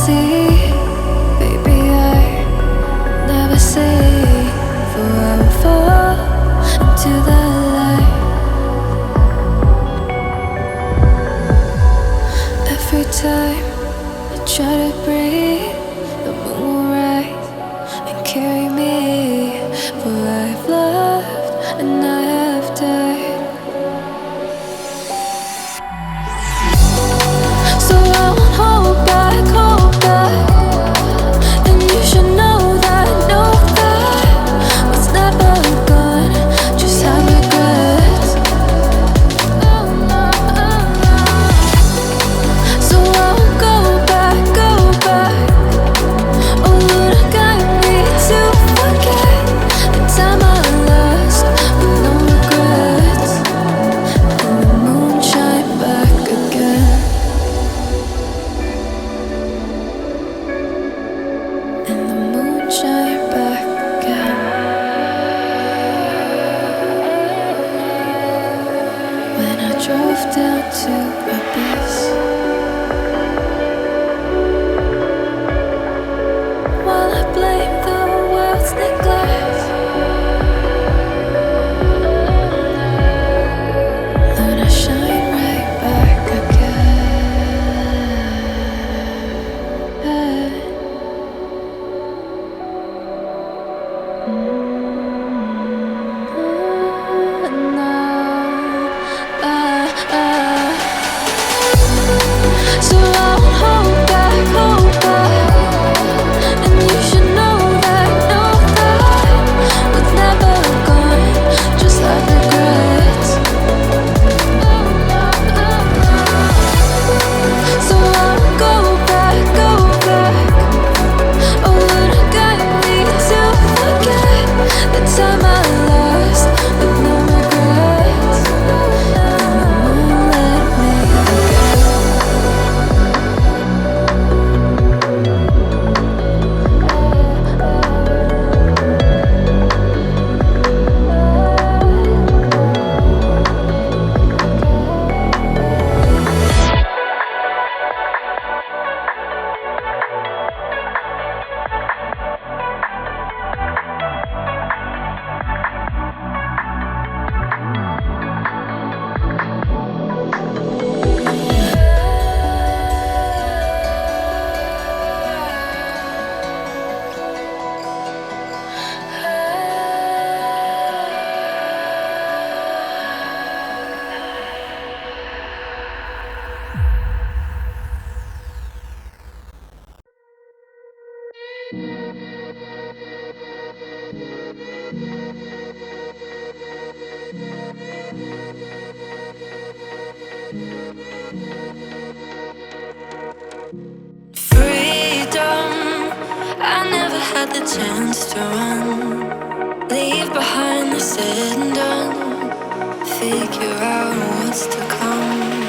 see, baby, I never say, for I will fall into the light. Every time I try to breathe, the moon will rise and carry me, for I've loved and I have died. So I won't hold back, and you should know that what's never gone just have regrets. So I won't go back. Oh Lord, guide me to forget the time I lost with no regrets. And the moon shine back again. And the moon shine back again. When I drove down to Abyss, while I blame the world's neglect, Lord, I shine right back again. So I won't hold back, and you should know that what's never gone just like regrets. So I won't go back. Oh Lord, guide me to forget the time I lost with no regrets. And the moon let me freedom. I never had the chance to run, leave behind the said and done, figure out what's to come.